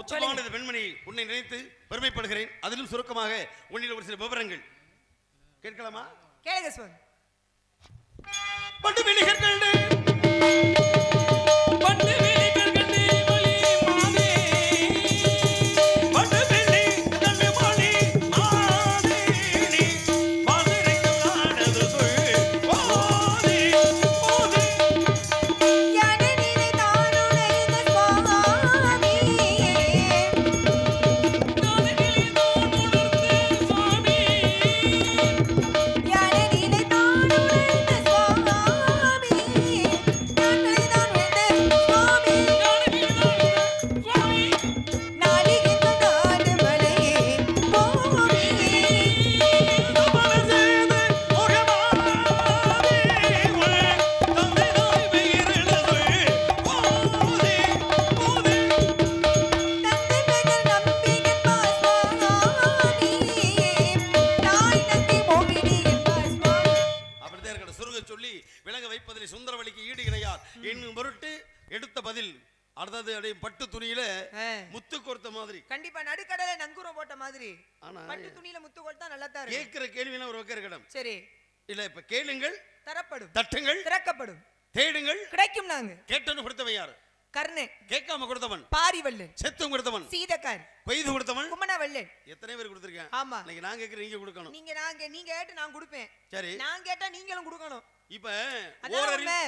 உத்தமமான பெண்மணி உன்னை நினைத்து பெருமைப்படுகிறேன். அதிலும் சுருக்கமாக உன்னில் ஒரு சில விவரங்கள் கேட்கலாமா? கேளுங்க சுவாமி. பட்டு வெளிகள் பட்டு துணியில முத்து கோர்த்த மாதிரி. கண்டிப்பா நடுக்கடலை நங்கூரம் போட்ட மாதிரி. பட்டு துணியில முத்து கோர்த்தா நல்லா தான் இருக்கும். கேக்குற கேள்வினா ஒரு வக்கர் கடம். சரி. இல்ல இப்ப கேளுங்கள் தரப்படும். தட்டுங்கள் திறக்கப்படும். தேடுங்கள் கிடைக்கும். நாங்க கேட்டனு கொடுத்தவன் யாரு? கர்ணே. கேட்காம கொடுத்தவன் பாரிவல்லன். செத்தும் கொடுத்தவன் சீதக்கார். கொய்து கொடுத்தவன் குமணவல்லன். எத்தனை பேர் கொடுத்திருக்கேன்? ஆமா. இன்னைக்கு நான் கேக்குறேன், நீங்க கொடுக்கணும். நீங்க கேட்டு நான் கொடுப்பேன். சரி. நான் கேட்டா நீங்களும் கொடுக்கணும். இப்ப ஓரறிவு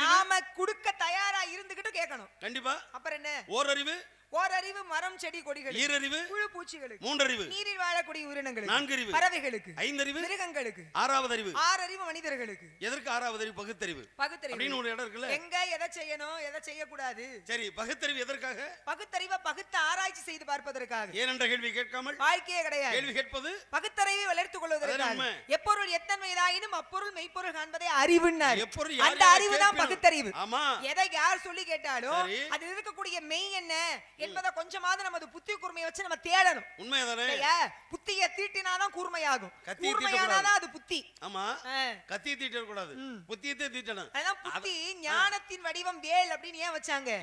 நாம கொடுக்க தயாரா இருந்துகிட்டு கேட்கணும். கண்டிப்பா. அப்புறம் என்ன? ஓரறிவு மரம் செடி கொடிகள். ஈரறிவு புழு பூச்சிகளுக்கு. மூன்றறிவு நீரில் வாழக்கூடிய உயிரினங்களுக்கு. நான்கறிவு பறவைகளுக்கு. ஐந்தறிவு மிருகங்களுக்கு. ஆறாவது அறிவு. ஆறறிவு மனிதர்களுக்கு. எதற்கு ஆறாவது அறிவு? பகுத்தறிவு. அப்படின்னு ஒரு இடம் இருக்குல்ல, எங்க எதை செய்யணும் எதை செய்யக்கூடாது. சரி, பகுத்தறிவு எதற்காக? பகுத்தறிவை பகுத்து ஆராய்ச்சி செய்து பார்ப்பதற்காக. ஏனென்ற கேள்வி கேட்காமல் வாழ்க்கையே கிடையாது. கேள்வி கேட்பது பகுத்தறிவை வளர்த்துக் கொள்வதற்காக. எப்பொருள் எத்தன்மையாயினும் அப்பொருள் மெய்ப்பொருள் காண்பதே அறிவுன்னார். அந்த அறிவு தான் பகுத்தறிவு. ஆமா. எதை யார் சொல்லி கேட்டாலும் அது இருக்கக்கூடிய மெய் என்ன என்பதை கொஞ்சமாவது நமது புத்தி கூர்மையை வச்சு நம்ம தேடணும். உண்மைதானே? புத்தியை தீட்டினாதான் கூர்மையாகும். கூர்மையானாதான் அது புத்தி. ஆமா. கத்தி தீட்ட கூடாது, புத்தியத்தை தீட்டணும். அதான் புத்தி ஞானத்தின் வடிவம் வேல் அப்படின்னு ஏன் வச்சாங்க?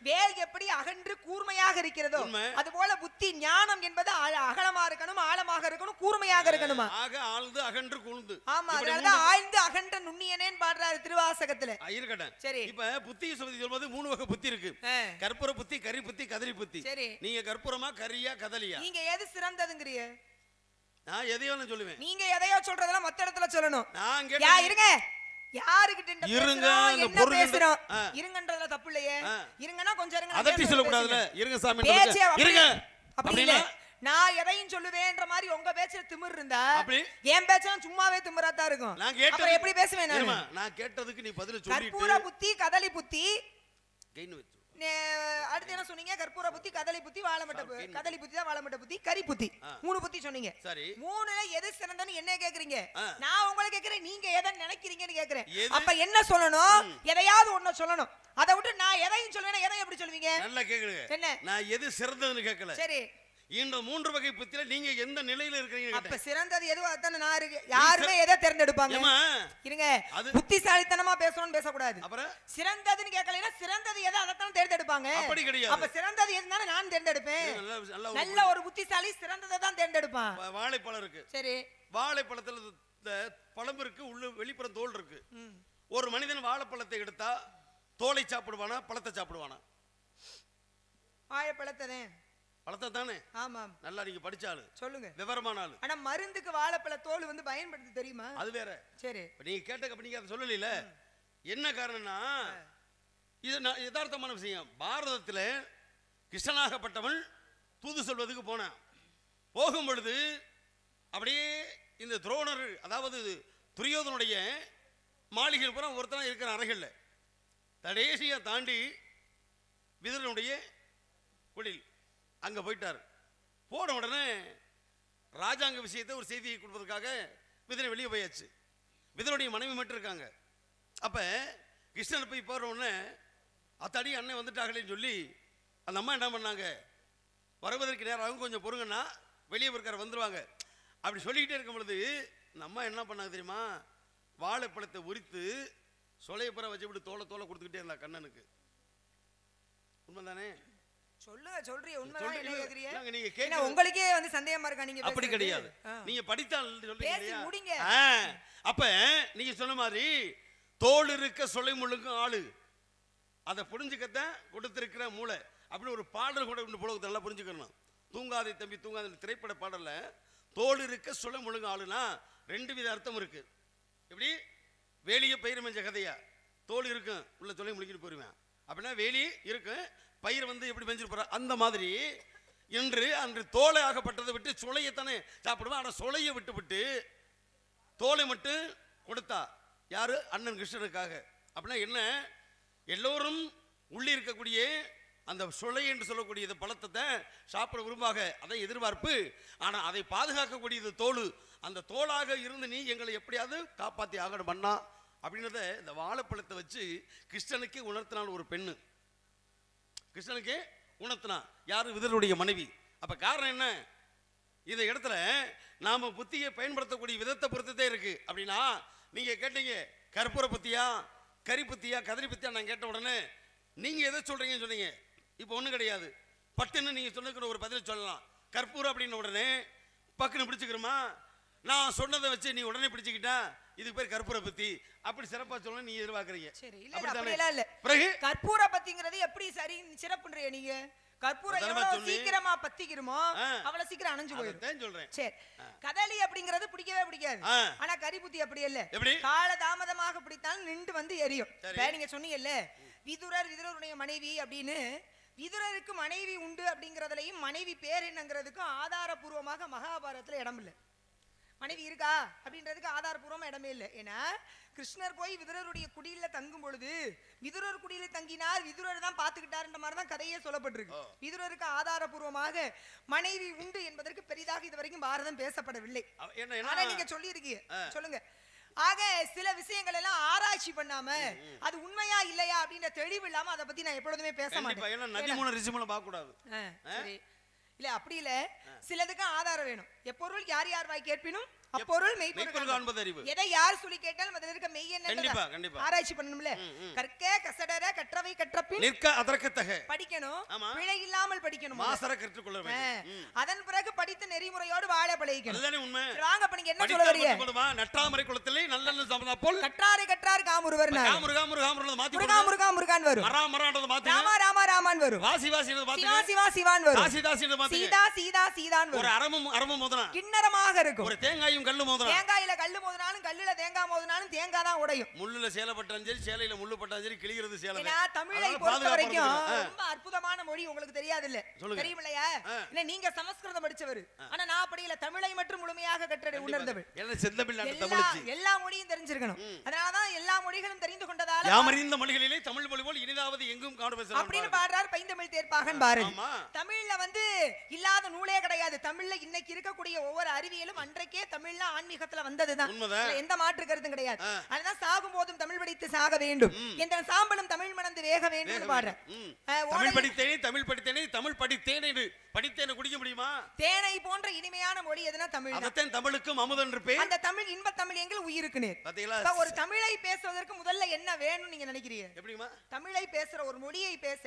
வேல் எப்படி அகன்று கூர்மையாக இருக்கிறதோ அதுபோல புத்தி ஞானம் என்பது அகலமா இருக்கணும், ஆழமாக இருக்கணும், கூர்மையாக இருக்கணுமா? ஆக ஆழ்ந்து அகன்று கூழ்ந்து. ஆமா, அதனால ஆழ்ந்து அகன்ற நுண்ணியனேன்னு பாடுறாரு திருவாசகத்துல. இருக்கட்டும். சரி. இப்ப புத்தி சொல்வது 3 வகை புத்தி இருக்கு. கற்பூர புத்தி, கரி புத்தி, கதறி புத்தி. சரி. நீங்க கற்பூரமா கரியா கதலியா? நீங்க எது சிறந்ததுங்கறிய? நான் எதையோ சொல்லுவேன். நீங்க எதையோ சொல்றதெல்லாம் மத்த இடத்துல சொல்லணும். நான் கேட்டா இருங்க. யாருகிட்ட இருங்க, என்ன பேசுறோம்? இருங்கன்றதுல தப்பு இல்லையே. இருங்கனா கொஞ்சம் இருங்க. அதட்டி சொல்ல கூடாதுல. இருங்க சாமி. இருங்க. அப்படி இல்ல. நான் எதையும் சொல்லுவேன்ற மாதிரி உங்க பேச்சுல திமிர் இருந்தா என் பேச்செல்லாம் சும்மாவே திமிராதான் இருக்கும். அப்புறம் எப்படி பேசுவேன் நான்? நான் கேட்டதுக்கு நீ பதில் சொல்லிட்டு கற்பூர புத்தி, கதலி புத்தி. கைன்னு வெச்சு. அடுத்து என்ன சொன்னீங்க? கற்பூர புத்தி, கதலி புத்தி, வாழைமட்டை புத்தி. கதலி புத்தி தான் வாழைமட்டை புத்தி, கரி புத்தி. 3 புத்தி சொன்னீங்க. சரி. 3ல எது சிறந்தன்னு என்ன கேக்குறீங்க? நான் உங்களை கேக்குறேன், நீங்க எதை நினைக்கிறீங்கன்னு கேக்குறேன். அப்ப என்ன சொல்லணும்? எதையாவது ஒண்ணு சொல்லணும். அதை விட்டு நான் எதையும் சொல்வேன், எதை எப்படி சொல்வீங்க? நல்லா கேக்குங்க. என்ன? நான் எது சிறந்ததுன்னு கேட்கல. சரி. இந்த 3 வகை புத்தியில நீங்க எந்த நிலையில இருக்கீங்க? அப்ப சிறந்தது எதுவோ அதானே நான் இருக்கு. யாருமே எதை தேர்ந்தெடுப்பாங்க? இருங்க, புத்திசாலித்தனமா பேசணும்னு பேசக்கூடாது. அப்புறம் சிறந்ததுன்னு கேட்கலைன்னா சிறந்தது எதை அதைத்தான் தேர்ந்தெடுப்பாங்க. அப்படி கிடையாது. அப்ப சிறந்தது எதுனால நான் தேர்ந்தெடுப்பேன். நல்ல ஒரு புத்திசாலி சிறந்ததை தான் தேர்ந்தெடுப்பான். வாழைப்பழம் இருக்கு. சரி. வாழைப்பழத்துல பழம் இருக்கு, உள்ள வெளிப்புறம் தோல் இருக்கு. ஒரு மனிதன் வாழைப்பழத்தை எடுத்தா தோலை சாப்பிடுவானா பழத்தை சாப்பிடுவானா? வாழைப்பழத்தை தானே. ஆமாம். நல்லா நீங்க படிச்சாலு சொல்லுங்க, விவரமான ஆளு. ஆனா மருந்துக்கு வாழைப்பழ தோல் பயன்படுத்தி தெரியுமா? அது வேற. சரி. நீங்க கேட்டக்க நீங்க அதை சொல்லல. என்ன காரணம்னா இது யதார்த்தமான விஷயம். பாரதத்துல கிருஷ்ணனாகப்பட்டவன் தூது சொல்வதுக்கு போனான். போகும் பொழுது அப்படியே இந்த துரோணர், அதாவது துரியோதனுடைய மாளிகையில் பூரா ஒருத்தனா இருக்கிற அறைகள்ல கடைசியா தாண்டி விதுரனுடைய குடில் அங்க போயிட்டார். போன உடனே ராஜாங்க விஷயத்தை ஒரு செய்தியை கொடுப்பதற்காக விதுரை வெளியே போயாச்சு. விதுரனுடைய மனைவி மட்டும் இருக்காங்க. அப்ப கிருஷ்ணன் போய் போற உடனே அத்தாடி அண்ணன் வந்துட்டாங்களேன்னு சொல்லி அந்த அம்மா என்ன பண்ணாங்க, வருவதற்கு நேரம் கொஞ்சம் பொறுங்கன்னா வெளியே இருக்கிற வந்துருவாங்க அப்படி சொல்லிக்கிட்டே இருக்கும் பொழுது இந்த அம்மா என்ன பண்ணாங்க தெரியுமா? வாழைப்பழத்தை உரித்து சொலையப்புறம் வச்சுவிட்டு தோலை கொடுத்துக்கிட்டே இருந்தா கண்ணனுக்கு. உண்மைதானே? சொல்றீங்க உண்மைதான் என்ன கேக்குறீங்க? நீங்க என்ன கேக்குறது உங்களுக்கே வந்து சந்தேகமா இருக்கா நீங்க அப்படி பேசுறது? கிடையாது. நீங்க படித்தால் சொல்றீங்க பேசி இல்லையா? முடிங்க. அப்ப நீங்க சொன்ன மாதிரி தோல் இருக்க சொலை முழுக்கும் ஆளு அதை புரிஞ்சுக்கத்தான் கொடுத்திருக்கிற மூளை அப்படின்னு ஒரு பாடல் கூட புலகத்தை நல்லா புரிஞ்சுக்கணும். தூங்காதே தம்பி தூங்காத திரைப்பட பாடல்ல தோல் இருக்க சொலை முழுங்க ஆளுனா 2 வித அர்த்தம் இருக்கு. எப்படி வேலிய பயிர் மெஞ்ச கதையா தோல் இருக்கும் உள்ள தொலை முழுக்கிட்டு போயிருவேன் அப்படின்னா வேலி இருக்கும் பயிர் வந்து எப்படி மெஞ்சிட்டு போற அந்த மாதிரி இன்று அன்று தோலை ஆகப்பட்டதை விட்டு சுளையத்தானே சாப்பிடுவேன். ஆனால் சுளையை விட்டு விட்டு தோலை மட்டும் கொடுத்தா யாரு அண்ணன் கிருஷ்ணனுக்காக அப்படின்னா என்ன எல்லோரும் உள்ளே இருக்கக்கூடிய அந்த சுளை என்று சொல்லக்கூடிய பழத்தை சாப்பிட விரும்பாக அதை எதிர்பார்ப்பு. ஆனால் அதை பாதுகாக்கக்கூடியது தோல். அந்த தோளாக இருந்து நீ எங்களை எப்படியாவது காப்பாற்றி ஆகணும் பண்ணா அப்படின்றத இந்த வாழைப்பழத்தை வச்சு கிருஷ்ணனுக்கே உணர்த்தினான் ஒரு பெண்ணு. கிருஷ்ணனுக்கே உணர்த்தினான் யாரு விதருடைய மனைவி. அப்ப காரணம் என்ன இந்த இடத்துல நாம புத்தியை பயன்படுத்தக்கூடிய விதத்தை பொறுத்ததே இருக்கு. அப்படின்னா நீங்க கேட்டீங்க கற்பூர பத்தியா கறி பத்தியா கதிரி பத்தியா நான் கேட்ட உடனே நீங்க எதை சொல்றீங்கன்னு சொன்னீங்க. இப்போ ஒன்றும் கிடையாது பட்டுன்னு நீங்க சொன்ன ஒரு பதில் சொல்லலாம். கற்பூரம் அப்படின்னு உடனே பக்குன்னு பிடிச்சிக்கிறோமா நான் சொன்னதை வச்சு நீ உடனே பிடிச்சிக்கிட்டா இதுக்கு பேர் கற்பூர பத்தி அப்படி சிறப்பா சொல்ல நீ எதிர்பார்க்கறீங்க. சரி இல்ல பிறகு கற்பூர பத்திங்கிறது எப்படி சரி சிறப்புன்றீங்க நீங்க? கற்பூரம் எவ்வளவு சீக்கிரமா பத்திக்கிறோமோ அவ்வளவு சீக்கிரம் அணைஞ்சு போயிடும் சொல்றேன். சரி கதலி அப்படிங்கிறது பிடிக்கவே பிடிக்காது. ஆனா கரிபுத்தி அப்படி இல்ல கால தாமதமாக பிடித்தாலும் நின்று வந்து எரியும். நீங்க சொன்னீங்கல்ல விதுரருடைய மனைவி அப்படின்னு விதுரருக்கு மனைவி உண்டு அப்படிங்கறதுலயும் மனைவி பேர் என்னங்கிறதுக்கும் ஆதாரபூர்வமாக மகாபாரதத்துல இடம் இல்லை. மனைவி இருக்கா அப்படின்றதுக்கு ஆதாரபூர்வமா இடமே இல்லை. ஏன்னா கிருஷ்ணர் போய் விதுரருடைய குடியில தங்கும் பொழுது விதுரர் குடியில தங்கினார் விதுரர் தான் பாத்துக்கிட்டாருன்ற மாதிரி தான் கதையே சொல்லப்பட்டிருக்கு. விதுரருக்கு ஆதாரபூர்வமாக மனைவி உண்டு என்பதற்கு பெரிதாக இதுவரைக்கும் பாரதம் பேசப்படவில்லை. ஆனா நீங்க சொல்லி இருக்கீங்க சொல்லுங்க. ஆக சில விஷயங்கள் எல்லாம் ஆராய்ச்சி பண்ணாம அது உண்மையா இல்லையா அப்படின்ற தெளிவு இல்லாம அதை பத்தி நான் எப்பொழுதுமே பேச மாட்டேன். நதிமூல ரிஷிமூல பார்க்க கூடாது. இல்ல அப்படி இல்ல சிலதுக்கு ஆதாரம் வேணும். எப்பொருள் யார் யார் வாய் கேட்பினும் அப்பொருள் மெய்ப்பொருள் காண்பது அறிவு. எதை யார் சொல்லி கேட்டாலும் அதில் இருக்க மெய் என்ன ஆராய்ச்சி பண்ணணும்ல. கற்க கசடர கற்றவை கற்றபின் நிற்க அதற்கத்தக படிக்கணும். பிழை இல்லாமல் படிக்கணும். மாசர கற்றுக்கொள்ள வேண்டும். அதன் பிறகு படித்த நெறிமுறையோடு வாழ பழகிக்கணும். அதுதானே உண்மை. வாங்க அப்ப நீங்க என்ன சொல்ல வரீங்க? நற்றாமரை குளத்திலே நல்ல சம்பந்தா போல் கற்றாரை கற்றார் காமுருவர் காமுருகா முருகாமுருகத மாத்தி முருகா முருகா முருகான் வரும். மரா மரான்றத மாத்தி ராமா ராமா ராமான் வரும். வாசி வாசின்றத மாத்தி சிவா சிவா சிவான் வரும். தாசி தாசின்றத மாத்தி சீதா சீதா சீதான் வரும். ஒரு அரமும் மோதனா கிண்ணறமாக இருக்கும். ஒரு தேங்காயும் கல்லு மோதனா தேங்காயில கல்லு மோதினாலும் கல்லுல தேங்காய் மோதினாலும் தேங்காய் தான் உடையும். முள்ளுல சேலை பட்டாலும் சரி சேலையில முள்ளு பட்டாலும் சரி கிளிகிறது சேலை. ஏன்னா தமிழை பொறுத்த வரைக்கும் ரொம்ப அற்புதமான மொழி உங்களுக்கு தெரியாது இல்ல தெரியுமில்லையா? இல்ல நீங்க சமஸ்கிருதம் படிச்சவர் ஆனா நான் அப்படி இல்ல தமிழை மட்டும் முழுமையாக கற்ற உணர்ந்தவர். என்ன செந்தமிழ் நாட்டு தமிழ்ச்சி எல்லா மொழியும் தெரிஞ்சிருக்கணும். அதனாலதான் எல்லா மொழிகளும் தெரிந்து கொண்டதால யாமறிந்த மொழிகளிலே தமிழ் மொழி போல் இனிதாவது எங்கும் காண பேசலாம் அப்படின்னு பாடுறார் பைந்தமிழ் தேர்ப்பாகன் பாரதி. தமிழ்ல வந்து இல்லாத நூலே கிடையாது. தமிழ்ல இன்னைக்கு இருக்கக்கூடிய ஒவ்வொரு அறிவியலும் அன்றைக்கே தமிழ்ல ஆன்மீகத்துல வந்ததுதான். எந்த மாற்று கருத்தும் கிடையாது. அதனால சாகும் போதும் தமிழ் படித்து சாக வேண்டும் என்ற சாம்பலும் தமிழ் மணந்து வேக வேண்டும் பாடுற. தமிழ் படித்தேனே தமிழ் படித்தேனே குடிக்க முடியுமா? தேனை போன்ற இனிமையான மொழி எதுனா தமிழ். அதத்தான் தமிழுக்கும் அமுதென்று பேர். அந்த தமிழ் இன்ப தமிழ் எங்கள் உயிருக்கு நேர். பாத்தீங்களா? ஒரு தமிழை பேசுவதற்கு முதல்ல என்ன வேணும் நீங்க நினைக்கிறீங்க? எப்படிமா தமிழை பேசுற ஒரு மொழியை பேச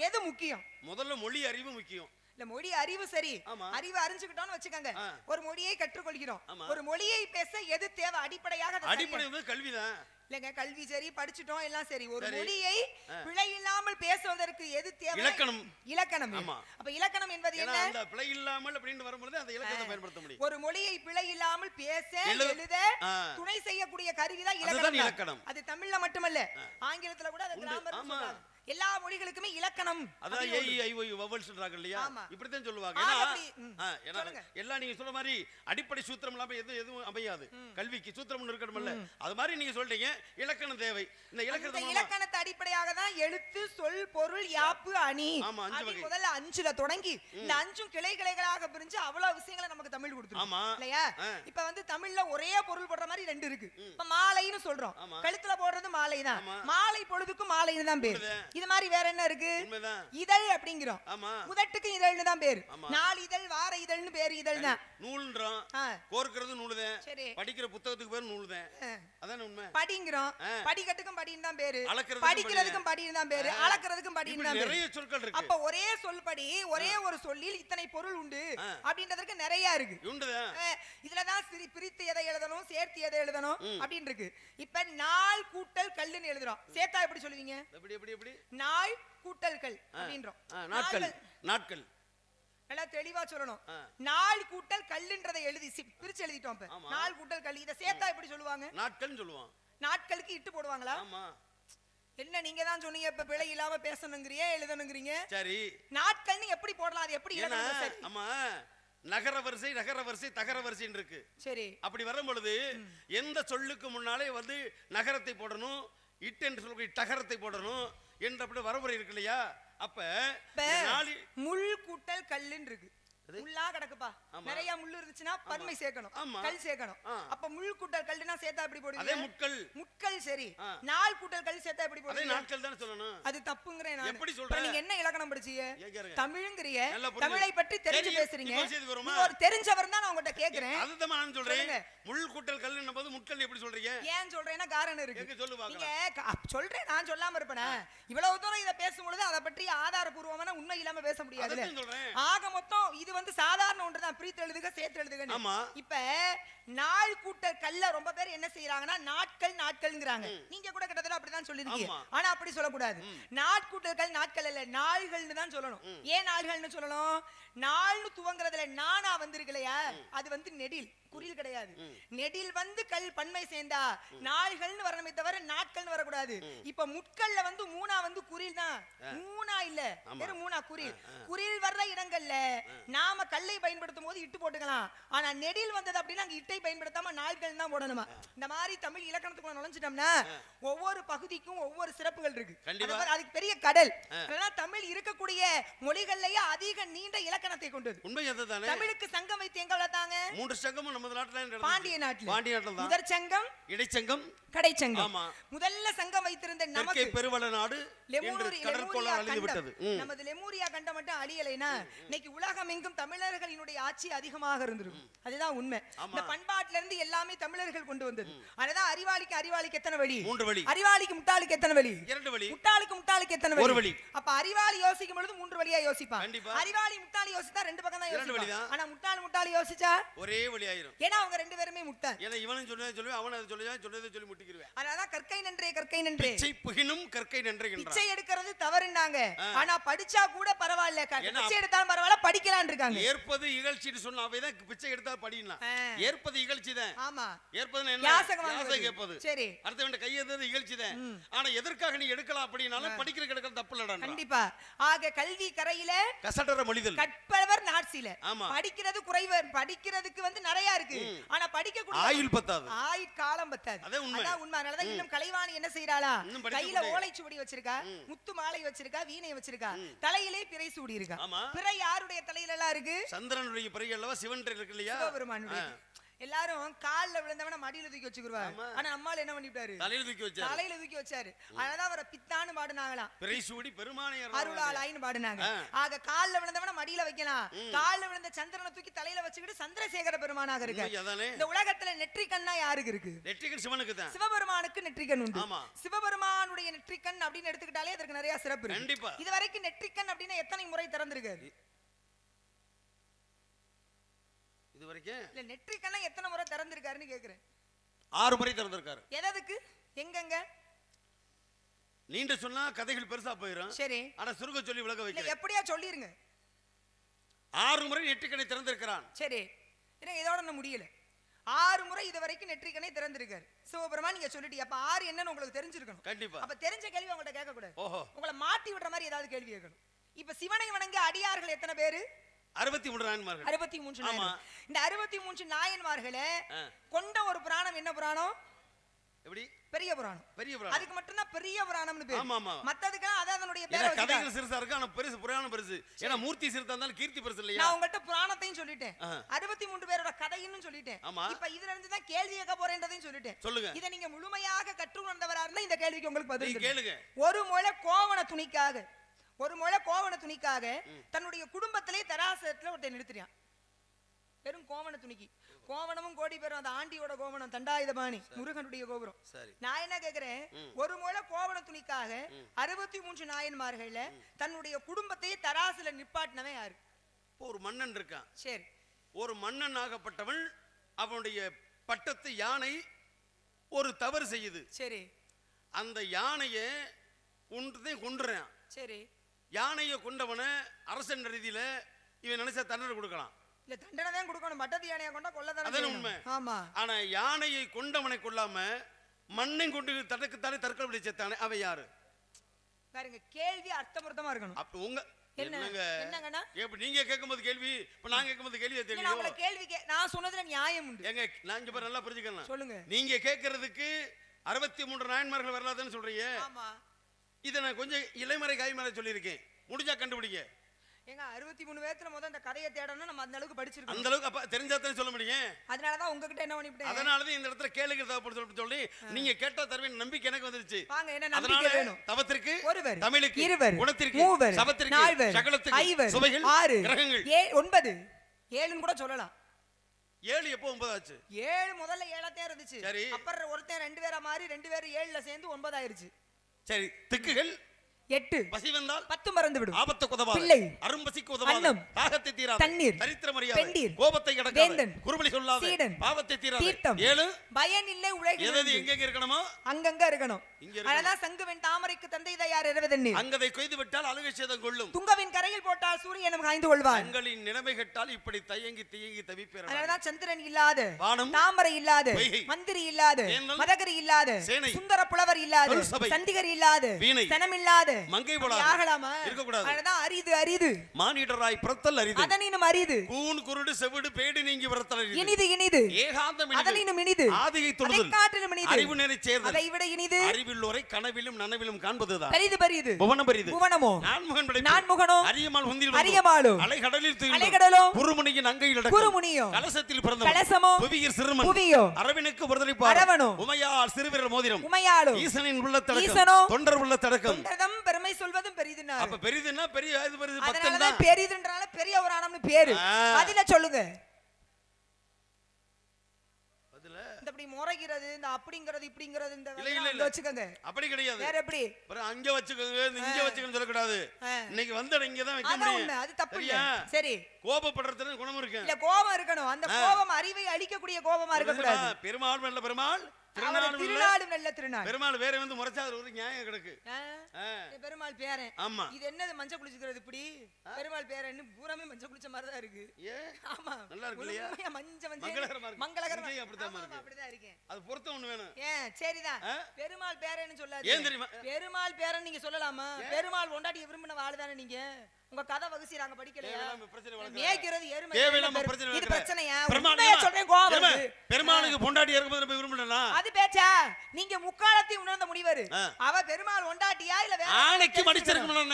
எது முக்கியம்? முதல்ல மொழி அறிவு முக்கியம். இல்ல மொழி அறிவு சரி அறிவு அறிஞ்சுக்கிட்டோம்னு வச்சுக்கோங்க. ஒரு மொழியை கற்றுக்கொள்கிறோம். ஒரு மொழியை பேச எது தேவை? அடிப்படையாக அடிப்படை கல்விதான். இல்லங்க கல்வி சரி படிச்சிட்டோம் எல்லாம் சரி. ஒரு மொழியை பிழை இல்லாமல் பேசுவதற்கு எது தேவை? இலக்கணம். இலக்கணம். அப்ப இலக்கணம் என்பது என்ன? அந்த பிழை இல்லாமல் அப்படினு வரும்போது அந்த இலக்கணத்தை பயன்படுத்த முடியும். ஒரு மொழியை பிழை இல்லாமல் பேச எழுத துணை செய்யக்கூடிய கருவிதான் இலக்கணம். அது தமிழ்ல மட்டுமல்ல ஆங்கிலத்துல கூட அது கிராமர் சொல்றாங்க. எல்லா மொழிகளுக்குமே இலக்கணம் அதான் ஏஇஐஓயு வவல்ஸ் சொல்றாங்க இல்லையா? இப்படி தான் சொல்லுவாங்க. ஏன்னா எல்லாம் நீங்க சொல்ற மாதிரி அடிப்படை சூத்திரம் இல்லாம எதுவும் அமையாது. கல்விக்கு சூத்திரம் இருக்கணும்ல. அது மாதிரி நீங்க சொல்றீங்க இலக்கணம் தேவை. இந்த இலக்கணத்தை அடிப்படையாக தான் எழுத்து சொல் பொருள் யாப்பு அணி முதல்ல 5ல தொடங்கி இந்த 5ம் கிளை கிளைகளாக பிரிஞ்சு அவ்வளவு விஷயங்களை நமக்கு தமிழ் கொடுத்துரும் இல்லையா? இப்ப வந்து தமிழ்ல ஒரே பொருள் போடுற மாதிரி 2 இருக்கு. இப்ப மாலைன்னு சொல்றோம். கழுத்துல போடுறது மாலை தான். மாலை பொழுதுக்கும் மாலைன்னு தான் பேர். இது மாதிரி வேற என்ன இருக்கு? உண்மைதான். இதழ் அப்படிங்கிறோம். ஆமா. உதட்டுக்கு இதழ்னு தான் பேரு. நாலு இதழ், வார இதழ்னு பேரு. இதழ் தான். நூல்ன்றோம். கோர்க்கிறது நூலுதான். சரி. படிக்கிற புத்தகத்துக்கு பேரு நூலுதான். அதானே உண்மை. படிங்கிறோம். படிக்கட்டுக்கும் படின்னு தான் பேரு. படிக்கிறதுக்கும் படின்னு தான் பேரு. அளக்கிறதுக்கும் படின்னு தான் பேரு. நிறைய சொற்கள் இருக்கு. அப்ப ஒரே சொல்படி ஒரே ஒரு சொல்லில் இத்தனை பொருள் உண்டு அப்படின்றதுக்கு நிறைய இருக்கு. இதுலதான் பிரித்து எதை எழுதணும், சேர்த்து எதை எழுதணும் அப்படின்னு இருக்கு. இப்ப நாள் கூட்டல் கல்லுன்னு எழுதுறோம். சேர்த்தா எப்படி சொல்லுவீங்க? எப்படி எப்படி எப்படி? நாள் கூட்டல் கல் அப்படின்றோம். நாட்கள். நாட்கள் நல்லா தெளிவா சொல்லணும். நாள் கூட்டல் கல்லுன்றதை எழுதி பிரிச்சு எழுதிட்டோம். இப்ப நாள் கூட்டல் கல். இத சேர்த்தா எப்படி சொல்லுவாங்க? நாட்கள்னு சொல்லுவாங்க. நாட்களுக்கு இட்டு போடுவாங்களா? ஆமா. என்ன நீங்க தான் சொன்னீங்க இப்ப பிழை இல்லாம பேசணும்ங்கறீங்க, எழுதணும்ங்கறீங்க. சரி. நாட்கள்னு எப்படி போடலாம்? அது எப்படி எழுதணும்? சரி. ஆமா. நகர வரிசை, நகர வரிசை, தகர வரிசைன்னு இருக்கு. சரி. அப்படி வரும் பொழுது எந்த சொல்லுக்கு முன்னாலே வந்து நகரத்தை போடணும், இட் என்று சொல்ல தகரத்தை போடணும் என்ற அப்படி வரமுறை இருக்கு இல்லையா? அப்ப முள் கூட்டல் கல்லுன்னு இருக்கு. முள்ளா கிடக்குப்பா. நிறைய முள்ளு இருந்துச்சுன்னா பன்மை சேர்க்கணும், கல் சேர்க்கணும். அப்ப முள் கூட்டல் கல்லுனா சேர்த்தா எப்படி போடுவீங்க? அதே முட்கள். முட்கள். சரி. நாள் கூட்டல் கல் சேர்த்தா எப்படி போடுவீங்க? அதே நாட்கள் தான் சொல்லணும். அது தப்புங்கறேன் நான். எப்படி சொல்றேன்? நீங்க என்ன இலக்கணம் படிச்சீங்க? தமிழ்ங்கறியே. தமிழை பற்றி தெரிஞ்சு பேசுறீங்க. நீங்க ஒரு தெரிஞ்சவர் தான் நான் உங்ககிட்ட கேக்குறேன். அதுதான் நான் சொல்றேன். முள் கூட்டல் கல்லுன்னும் போது முட்கள் எப்படி சொல்றீங்க? ஏன் சொல்றேன்னா காரணம் இருக்கு. நீங்க சொல்றேன், நான் சொல்லாம இருப்பேனா? இவ்வளவு தூரம் இத பேசும்போது அத பற்றி ஆதாரபூர்வமான உண்மை இல்லாம பேச முடியாது. ஆக மொத்தம் இது வந்து சாதாரண ஒன்று தான். பிரித்து எழுதுக, சேர்த்து எழுதுக. இப்ப நாள் கூட்டல் கல்ல ரொம்ப பேர் என்ன செய்யறாங்கன்னா நாட்கள் நாட்கள்ங்கறாங்க. நீங்க கூட கிட்டத்தட்ட அப்படிதான் சொல்லிருக்கீங்க. ஆனா அப்படி சொல்லக்கூடாது. நாட்கூட்டல் கல் நாட்கள் இல்ல, நாள்கள்னு தான் சொல்லணும். ஏன் நாள்கள்னு சொல்லணும்? நாள்னு துவங்குறதுல நானா வந்திருக்கலையா, அது வந்து நெடில், குறில் கிடையாது. நெடில் வந்து கல் பன்மை சேர்ந்தா நாள்கள்னு வரணுமே தவிர நாட்கள்னு வரக்கூடாது. இப்ப முட்கள்ல வந்து மூணா வந்து குறில் தான். மூணா இல்ல, வெறும் மூணா குறில். குறில் வர்ற இடங்கள்ல நாம கல்லை பயன்படுத்தும் போது இட்டு போட்டுக்கலாம். ஆனா நெடில் வந்தது அப்படின்னா அங்க இட்டை பயன்படுத்தாம நாள்கள் தான் போடணுமா. இந்த மாதிரி தமிழ் இலக்கணத்துக்குள்ள நுழைஞ்சிட்டோம்னா ஒவ்வொரு பகுதிக்கும் ஒவ்வொரு சிறப்புகள் இருக்கு. அதுக்கு பெரிய கடல். தமிழ் இருக்கக்கூடிய மொழிகள்லயே அதிக நீண்ட இலக்கணத்தை கொண்டது. உண்மை அதுதானே. தமிழுக்கு சங்கம் வைத்து எங்க வளர்த்தாங்க? 3 சங்கமும் நம்ம நாட்டுல நடந்தது. பாண்டிய நாட்டுல. பாண்டிய நாட்டுல தான். முதற் சங்கம், இடைச்சங்கம், கடைச்சங்கம். முதல்ல சங்கம் வைத்திருந்த நமக்கு பெருவள நாடு என்று கடற்கோளால் அழிந்து விட்டது. நமது லெமூரியா கண்டம் மட்டும் அழியலைனா இன்னைக்கு உலகம் எங்கும் தமிழர்களினுடைய ஆட்சி அதிகமாக இருந்திருக்கும். அதுதான் உண்மை. இந்த பண்பாட்டுல இருந்து எல்லாமே தமிழர்கள் கொண்டு வந்தது. அதுதான் அறிவாளிக்கு எத்தனை வழி? 3 வழி. அறிவாளிக்கு முட்டாளுக்கு எத்தனை வழி? 2 வழி. முட்டாளுக்கு எத்தனை வழி? 1 வழி. அப்ப அறிவாளி யோசிக்கும் பொழுது 3 வழியா யோசிப்பான். அறிவாளி முட்டாளி யோசிச்சா 2 பக்கம் தான் யோசிப்பான். ஆனா முட்டாளி யோசிச்சா ஒரே வழி ஆயிரும். ஏன்னா அவங்க 2 பேருமே முட்டாள். ஏன்னா இவனும் சொல்லி அவன் அதை சொல்லி முட்டிக்கிடுவேன். அதான் கற்கை நன்றே பிச்சை புகினும் கற்கை நன்றே என்றான். பிச்சை எடுக்கிறது தவறுனாங்க. ஆனா படிச்சா கூட பரவாயில்ல, பிச்சை எடுத்தாலும் பரவாயில்ல, படிக்கலாம்னு இருக்காங்க. ஏற்பது இகழ்ச்சின்னு சொன்னா அவைதான் பிச்சை எடுத்தா படிக்கலாம். ஏற்பது இகழ்ச்சி தான். ஆமா. ஏற்பதுன்னா என்ன? யாசகம் கேட்பது. சரி. அடுத்தவன் கையெழுது இகழ்ச்சி தான். ஆனா எதற்காக நீ எடுக்கலாம் அப்படினாலும் படிக்கிற கிடக்க தப்பு இல்லடா. கண்டிப்பா. ஆக கல்வி கரையில கசடற மொழிதல், கற்பவர் நாட்சில. படிக்கிறது குறைவு, படிக்கிறதுக்கு வந்து நிறைய இருக்கு. ஆனா படிக்க கூட ஆயுள் பத்தாது, ஆயுட்காலம் பத்தாது. அதான் உண்மை. அதனாலதான் இன்னும் கலைவாணி என்ன செய்யறாளா? கையில ஓலைச்சுவடி வச்சிருக்கா, முத்து மாலை வச்சிருக்கா, வீணை வச்சிருக்கா, தலையிலே பிறை சூடி இருக்கா. பிறை யாருடைய தலையில எல்லாம் இருக்கு? சந்திரனுடைய பிறை அல்லவா, சிவன் இருக்கு இல்லையா, சிவபெருமானுடைய. எல்லாரும் கால்ல விழுந்தவன மடியில தூக்கி வச்சுக்குவாங்க. ஆனா நம்மால என்ன பண்ணிட்டாரு? தலையில தூக்கி வச்சாரு. அதனால அவரை பித்தான்னு பாடுனாங்களாம். பிறைசூடி பெருமானை அருளாளாயின்னு பாடுனாங்க. ஆக கால்ல விழுந்தவன மடியில வைக்கலாம், கால்ல விழுந்த சந்திரனை தூக்கி தலையில வச்சுக்கிட்டு சந்திரசேகர பெருமானாக இருக்கு. இந்த உலகத்துல நெற்றிக்கண்ணா யாருக்கு இருக்கு? நெற்றிக்கண் சிவனுக்கு தான். சிவபெருமானுக்கு நெற்றிக்கண் உண்டு. சிவபெருமானுடைய நெற்றிக்கண் அப்படின்னு எடுத்துக்கிட்டாலே அதற்கு நிறைய சிறப்பு இருக்கு. இதுவரைக்கும் நெற்றிக்கண் அப்படின்னா எத்தனை முறை திறந்திருக்காரு? இதுவரைக்கும் இல்ல, நெற்றிக்கண்ணை எத்தனை முறை திறந்திருக்காருன்னு கேக்குறேன். 6 முறை திறந்திருக்காரு. எதற்கு? எங்கங்க? நீண்ட சொன்னா கதைகள் பெருசா போயிடும். சரி. ஆனா சுருங்க சொல்லி விளக்க வைக்கிறேன். எப்படியா சொல்லிருங்க. 6 முறை நெற்றிக்கண்ணை திறந்திருக்கிறான். சரி. இதோட நான் முடியல. 6 முறை இதுவரைக்கும் நெற்றிக்கண்ணை திறந்திருக்காரு சிவபெருமான். நீங்க சொல்லிட்டீங்க. அப்ப 6 என்னன்னு உங்களுக்கு தெரிஞ்சிருக்கணும். கண்டிப்பா. அப்ப தெரிஞ்ச கேள்வி உங்கள்ட்ட கேட்க கூடாது. உங்களை மாட்டி விடுற மாதிரி ஏதாவது கேள்வி கேட்கணும். இப்ப சிவனை வணங்க அடியார்கள் எத்தனை பேரு? 63 நாயன்மார்கள். 63 நாயன்மார்கள். இந்த 63 நாயன்மார்களை கொண்ட ஒரு புராணம் என்ன புராணம்? எப்படி? பெரிய புராணம். பெரிய புராணம் அதுக்கு மட்டும் தான் பெரிய புராணம்னு பேரு. ஆமா ஆமா. மத்ததுக்கெல்லாம் அத அதனுடைய பேரை வச்சிருக்காங்க. கதைகள் சிறுசா இருக்கு, ஆனா பெருசு புராணம் பெருசு. ஏன்னா மூர்த்தி சிறுசா இருந்தாலும் கீர்த்தி பெருசு இல்லையா? நான் உங்கள்ட்ட புராணத்தையும் சொல்லிட்டேன், 63 பேரோட கதைன்னு சொல்லிட்டேன். இப்ப இதுல இருந்து தான் கேள்வி கேட்க போறேன்றதையும் சொல்லிட்டேன். சொல்லுங்க. இத நீங்க முழுமையாக கற்று உணர்ந்தவரா இருந்தா இந்த கேள்விக்கு உங்களுக்கு பதில் கேளுங்க. ஒரு முளை கோவண துணிக்காக தன்னுடைய குடும்பத்திலே தராசத்துல ஒருத்தன் நிறுத்துறான். பெரும் கோவண துணிக்கு. கோவணமும் கோடி பேரும், அந்த ஆண்டியோட கோவணம் தண்டாயுதபாணி முருகனுடைய கோபுரம். நான் என்ன கேக்குறேன், ஒரு முளை கோவண துணிக்காக 63 நாயன்மார்கள்ல தன்னுடைய குடும்பத்தையே தராசுல நிப்பாட்டினவன் யாரு? ஒரு மன்னன் இருக்கான். சரி. ஒரு மன்னன் ஆகப்பட்டவன், அவனுடைய பட்டத்து யானை ஒரு தவறு செய்யுது. சரி. அந்த யானையை கொன்றுறான். சரி. யானையை கொண்டவன அரசன் ரீதியில இவன் நினைச்ச தண்டனை கொடுக்கலாம். இல்ல தண்டனை தான் கொடுக்கணும், பட்டத்து யானையை கொண்டா கொல்லதானே உண்மை. ஆமா. ஆனா யானையை கொண்டவனை கொல்லாம மண்ணை கொண்டு தனக்குத்தானே தற்கொலை பண்ணி செத்தானே அவன் யாரு? பாருங்க, கேள்வி அர்த்தமர்த்தமா இருக்கணும். அப்ப உங்க என்னங்கண்ணா எப்படி நீங்க கேட்கும்போது கேள்வி, இப்ப நான் கேட்கும்போது கேள்வி தெரியும். நான் கேள்வி நான் சொன்னதுல நியாயம் உண்டு. எங்க நான் இங்க நல்லா புரிஞ்சுக்கலாம். சொல்லுங்க. நீங்க கேட்கறதுக்கு 63 நாயன்மார்கள் வரலாதுன்னு சொல்றீங்க. ஆமா. இதை நான் கொஞ்சம் இளைமறை காய்மறை சொல்லியிருக்கேன், முடிஞ்சா கண்டுபிடிங்க. ஏங்க 63 பேத்துல முதல்ல இந்த கதையை தேடணும், நம்ம அந்த அளவுக்கு படிச்சிருக்கோம். அந்த அளவுக்கு அப்ப தெரிஞ்சாதானே சொல்ல முடியும். அதனால தான் உங்ககிட்ட என்ன பண்ணிட்டேன், அதனால தான் இந்த இடத்துல கேளுங்க தவப்படுத்த சொல்லி நீங்க கேட்டா தருவேன் நம்பிக்கை எனக்கு வந்துருச்சு. வாங்க, என்ன நம்பிக்கை வேணும்? தவத்திற்கு ஒருவர், தமிழுக்கு இருவர், குணத்திற்கு மூவர், சபத்திற்கு நால்வர், சகலத்துக்கு ஐவர், சுவைகள் 6, கிரகங்கள் 9, 7ன்னு கூட சொல்லலாம். 7 எப்போ 9 ஆச்சு? 7 முதல்ல 7 இருந்துச்சு. சரி. அப்புறம் ஒருத்தன் 2 பேரா மாறி 2 பேர் 7ல சேர்ந்து 9 ஆயிருச்சு. சரி. திக்குகள் 8, பசி வந்தால் 10 மறந்து விடும், ஆபத்து உதவாது, பிள்ளை அரும்பசிக்கு உதவாது, தாகத்தை தீராது, தண்ணீர் தரித்திரம் அறியாது, கோபத்தை கடக்காது, குறுபலி சொல்லாது, பாவத்தை தீராது, 7 பயன் இல்லை உலகில். எது எங்க இருக்கணுமோ அங்கங்க இருக்கணும். அதான் சங்குவின் தாமரைக்கு தந்தை தயார் இரவதண்ணீர், அங்கதை கொய்து விட்டால் அழுகை சேதம் கொள்ளும், துங்கவின் கரையில் போட்டால் சூரியனும் காய்ந்து கொள்வார், எங்களின் நிலைமை கெட்டால் இப்படி தயங்கி தயங்கி தவிப்பேன். அதனால சந்திரன் இல்லாத, வானம் தாமரை இல்லாத, மந்திரி இல்லாத, மதகரி இல்லாத, சுந்தர புலவர் இல்லாத, சண்டிகர் இல்லாத, சனம் இல்லாத மங்கை போல ஆகலாமா? இருக்க கூடாது. அதுதான் அரிது அரிது. மானிடராய் பிறத்தல் அரிது, அதனினும் அரிது. கூன் குருடு செவிடு பேடி நீங்கி பிறத்தல் அரிது. இனிது இனிது. ஏகாந்தம் இனிது, அதனினும் இனிது. ஆதியை தொழுதல் காட்டிலும் இனிது. அறிவு நிறை சேர்தல் அதை விட இனிது. அறிவில்லோரை கனவிலும் நனவிலும் காண்பதுதான் பரிது பரிது. புவனம் பரிது. புவனமோ நான்முகன் படைப்பு, நான்முகனோ அரியமால் உந்தில் அரியமாலோ அலைகடலில் தூய்மை அலைகடலோ குருமுனியின் அங்கையில் அடக்கம் குருமுனியோ கலசத்தில் பிறந்தவன் கலசமோ புவியர் சிறுமன் புவியோ அரவினுக்கு ஒருதலைப்பார் அரவனோ உமையால் சிறுவிரல் மோதிரம் உமையாலோ ஈசனின் உள்ளத்தடக்கம் ஈசனோ தொண்டர் உள்ளத்தடக்கம் தொண்டதம் பெருமை சொல்வதும் பெரிதுன்னா. அப்ப பெரிதுன்னா பெரிய இது பெரிது பக்தன் தான். பெரிதுன்றால பெரிய புராணம்னு பேரு. பதில சொல்லுங்க. பதில இந்த இப்படி முறைகிறது, இந்த அப்படிங்கிறது இப்படிங்கிறது இந்த இல்ல வச்சுக்கங்க. அப்படி கிடையாது. வேற எப்படி? அப்புறம் அங்க வச்சுக்கங்க, இங்க வச்சுக்கன்னு சொல்ல கூடாது. இன்னைக்கு வந்து இங்க தான் வைக்க முடியும். அது தப்பு இல்ல. சரி. கோபப்படுறதுல குணம் இருக்கு. இல்ல கோபம் இருக்கணும். அந்த கோபம் அறிவை அழிக்கக்கூடிய கோபமா இருக்க கூடாது. பெருமாள் நல்ல பெருமாள், திருநாளும் நல்ல திருநாள். பெருமாள் வேற வந்து முறைச்சா ஒரு நியாயம் கிடக்கு. பெருமாள் பேரன். ஆமா. இது என்னது மஞ்ச குளிச்சுக்கிறது இப்படி? பெருமாள் பேரன் பூராமே மஞ்ச குளிச்ச மாதிரி தான் இருக்கு. ஆமா. நல்லா இருக்கு இல்லையா? மஞ்ச மஞ்ச மங்களகரமா இருக்கு. மங்களகரமா அப்படிதான் இருக்கு. அப்படிதான் இருக்கேன். அது பொருத்தம் ஒண்ணு வேணும். சரிதான். பெருமாள் பேரன்னு சொல்லாதீங்க. ஏன் தெரியுமா? பெருமாள் பேரன் நீங்க சொல்லலாமா? பெருமாள் கொண்டாடி விரும்பின ஆளுதானே நீங்க. உங்க கதை வகுசிறாங்க படிக்கலையா? மேய்க்கிறது எருமை. இது பிரச்சனையா? உண்மையா சொல்றேன், கோவம் வருது. பெருமாளுக்கு பொண்டாட்டி இருக்கும்போது நம்ம விரும்பலனா அது பேச்சா? நீங்க முக்காலத்தை உணர்ந்த முனிவர். அவ பெருமாள் பொண்டாட்டியா இல்ல வேற ஆணைக்கு அடிச்சிருக்கணும்.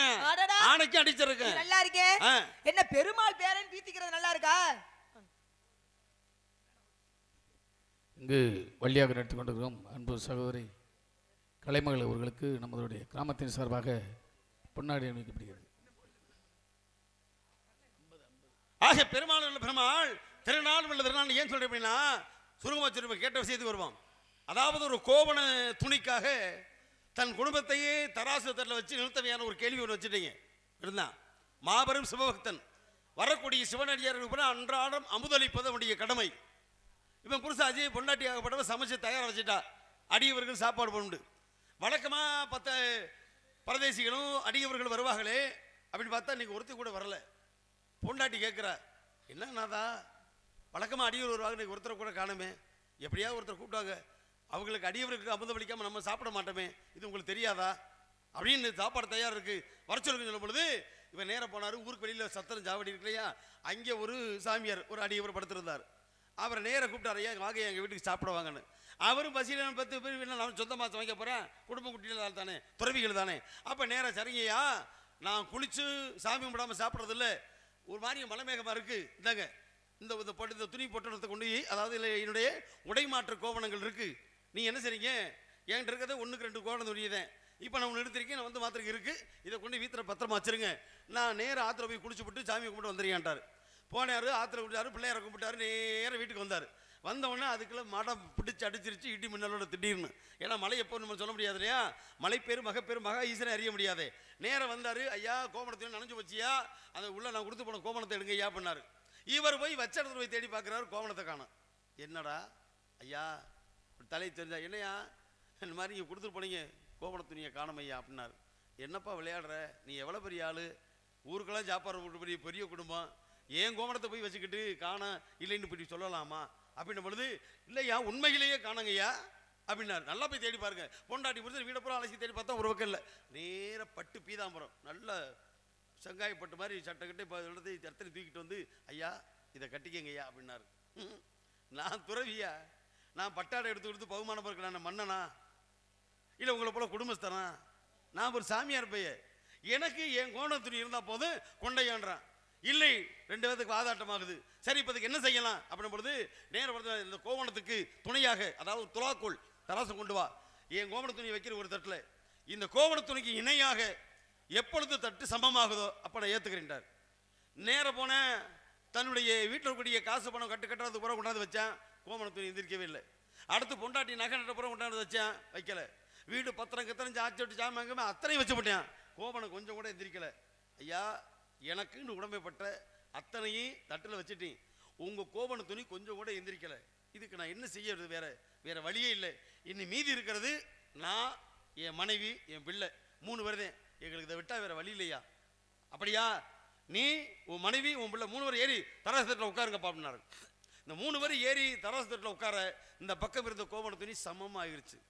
ஆணைக்கு அடிச்சிருக்கு. நல்லா இருக்கே. என்ன பெருமாள் பேரன் பீத்திக்கிறது நல்லா இருக்கா? இங்கு வள்ளியாக நடத்தி கொண்டிருக்கிறோம் அன்பு சகோதரி கலைமகள் அவர்களுக்கு நம்மளுடைய கிராமத்தின் சார்பாக பொன்னாடி அணிவிக்கப்படுகிறது. ஆக பெருமாள் பெருமாள் திருநாள் உள்ள திருநாள் ஏன் சொல்றேன் அப்படின்னா, சுருங்கமா சொல்லுவோம், கேட்ட விஷயத்துக்கு வருவோம். அதாவது ஒரு கோவண துணிக்காக தன் குடும்பத்தையே தராசு தட்டில் வச்சு நிறுத்தவையான ஒரு கேள்வி ஒன்று வச்சுட்டீங்க இருந்தான். மாபெரும் சிவபக்தன், வரக்கூடிய சிவனடியாருக்கு அன்றாடம் அமுதளிப்பது அவனுடைய கடமை. இவன் புருஷ அஜய் பொண்டாட்டி ஆகப்பட்டவன் சமைச்சு தயாராக வச்சுட்டா, அடியவர்கள் சாப்பாடு போண்டு. வழக்கமாக 10 பரதேசிகளும் அடியவர்கள் வருவாங்களே அப்படின்னு பார்த்தா இன்னைக்கு ஒருத்தி கூட வரல. பொண்டாட்டி கேட்குறா, என்னன்னாதா வழக்கமாக அடியவர் வருவாங்க, இன்னைக்கு ஒருத்தரை கூட காணுமே, எப்படியாவது ஒருத்தர் கூப்பிட்டாங்க, அவங்களுக்கு அடியவருக்கு அமுதம் அளிக்காமல் நம்ம சாப்பிட மாட்டோமே, இது உங்களுக்கு தெரியாதா அப்படின்னு சாப்பாடு தயார் இருக்கு வர சொல்லுங்க சொல்லும் பொழுது இவன் நேரம் போனார். ஊருக்கு வெளியில் சத்திரம் ஜாவடி இருக்கு இல்லையா, அங்கே ஒரு சாமியார் ஒரு அடியவர் படுத்திருந்தார். அவரை நேரம் கூப்பிட்டாரு, ஐயா வாங்க எங்கள் வீட்டுக்கு சாப்பிட வாங்கன்னு. அவரும் பசியில் 10 பேர் நான் சொந்தமாக சமைக்க போகிறேன், குடும்ப குட்டிகள் தானே, துறவிகள் தானே. அப்போ நேராக சரிங்கய்யா, நான் குளிச்சு சாமி கும்பிடாமல் சாப்பிட்றதில்ல, ஒரு மாதிரி மலைமேகமாக இருக்குது, இந்தாங்க இந்த துணி பொட்டணத்தை கொண்டு போய், அதாவது இல்லை என்னுடைய உடைமாற்று கோவணங்கள் இருக்குது, நீ என்ன செய்றீங்க, என்கிட்ட இருக்கிறத 1க்கு 2 கோவணம் துணியதேன், இப்போ நான் நிறுத்திருக்கேன், நான் வந்து மாத்திரைக்கு இருக்குது, இதை கொண்டு வீட்டில் பத்திரமா வச்சுருங்க, நான் நேராக ஆற்றுல போய் குளிச்சு விட்டு சாமி கும்பிட்டு வந்துடுறியான்ட்டார். போனார், ஆற்றுல குடிச்சாரு, பிள்ளையார கும்பிட்டாரு, நேராக வீட்டுக்கு வந்தார். வந்தவுடனே அதுக்குள்ள மடம் பிடிச்சி அடிச்சிருச்சு, இடி மின்னலோட திடீர்னு. ஏன்னா மலை எப்போ நம்ம சொல்ல முடியாது இல்லையா, மலை பேர் மகா ஈசனை அறிய முடியாது. நேராக வந்தார், ஐயா கோமணத்தில் நனைஞ்சு வச்சியா, அதை உள்ள நான் கொடுத்து போன கோமணத்தை எடுங்க ஐயா பண்ணார். இவர் போய் வச்ச இடத்துல போய் தேடி பார்க்குறாரு, கோமணத்தை காணும். என்னடா ஐயா தலை தெரிஞ்சா, என்னையா இந்த மாதிரி நீங்கள் கொடுத்துட்டு போனீங்க, கோமண துணியை காணும் ஐயா அப்படின்னாரு. என்னப்பா விளையாடுற, நீ எவ்வளோ பெரிய ஆள், ஊருக்கெல்லாம் சாப்பாடு பெரிய குடும்பம், ஏன் கோமணத்தை போய் வச்சுக்கிட்டு காண இல்லைன்னு இப்படி சொல்லலாமா அப்படின்ன பொழுது, இல்லையா உண்மையிலேயே காணுங்கய்யா அப்படின்னாரு. நல்லா போய் தேடி பாருங்க, பொண்டாட்டி முடிச்சு வீட பூரா அலசி தேடி பார்த்தா ஒரு பக்கம் இல்லை, நேராக பட்டு பீதாம்பரம் நல்ல செங்காயப்பட்டு மாதிரி சட்டை கட்டி இப்போ இடத்துல தூக்கிட்டு வந்து, ஐயா இதை கட்டிக்கங்கய்யா அப்படின்னாரு. நான் துறவியா, நான் பட்டாடை எடுத்து கொடுத்து பகுமானம் பார்க்க நான் மன்னனா இல்லை உங்களை போல குடும்பஸ்தனா, நான் ஒரு சாமியார் பைய, எனக்கு என் கோண துணி இருந்தால் போதும் கொண்டையான்றான். இல்லை 2 பேருக்கு வாதாட்டமாகுது, சரி இப்போதுக்கு என்ன செய்யலாம் அப்படின் பொழுது, நேரம் இந்த கோவணத்துக்கு துணையாக, அதாவது துலாக்கோல் தராசம் கொண்டு வா, என் கோவண துணி வைக்கிற ஒரு தட்டில் இந்த கோவண துணிக்கு இணையாக எப்பொழுது தட்டு சமமாகுதோ அப்போ நான் ஏற்றுக்கிறேன்டார். நேரம் போன தன்னுடைய வீட்டில் இருக்கக்கூடிய காசு பணம் கட்டுறது பூரா கொண்டாந்து வச்சான், கோவண துணி எந்திரிக்கவே இல்லை. அடுத்து பொண்டாட்டி நகை நட்ட பூரா கொண்டாந்து வச்சான், வைக்கல. வீடு பத்திரம் கத்திரம் சாச்சோட்டு சாமாங்கமே அத்தனை வச்சு போட்டேன், கோவணம் கொஞ்சம் கூட எந்திரிக்கலை. ஐயா எனக்குன்னு உடமைப்பட்ட அத்தனையும் தட்டில் வச்சுட்டேன், உங்கள் கோவண துணி கொஞ்சம் கூட எந்திரிக்கலை, இதுக்கு நான் என்ன செய்யறது, வேற வழியே இல்லை. இன்னும் மீதி இருக்கிறது நான், என் மனைவி, என் பிள்ளை 3 பேர் தான், எங்களுக்கு இதை விட்டா வேற வழி இல்லையா. அப்படியா, நீ உன் மனைவி உன் பிள்ளை 3 பேர் ஏறி தராசு தட்டில் உட்காருங்க பாப்பினாரு. இந்த 3 பேர் ஏறி தராசு தட்டில் உட்கார இந்த பக்கம் இருந்த கோவண துணி சமமாகிருச்சு.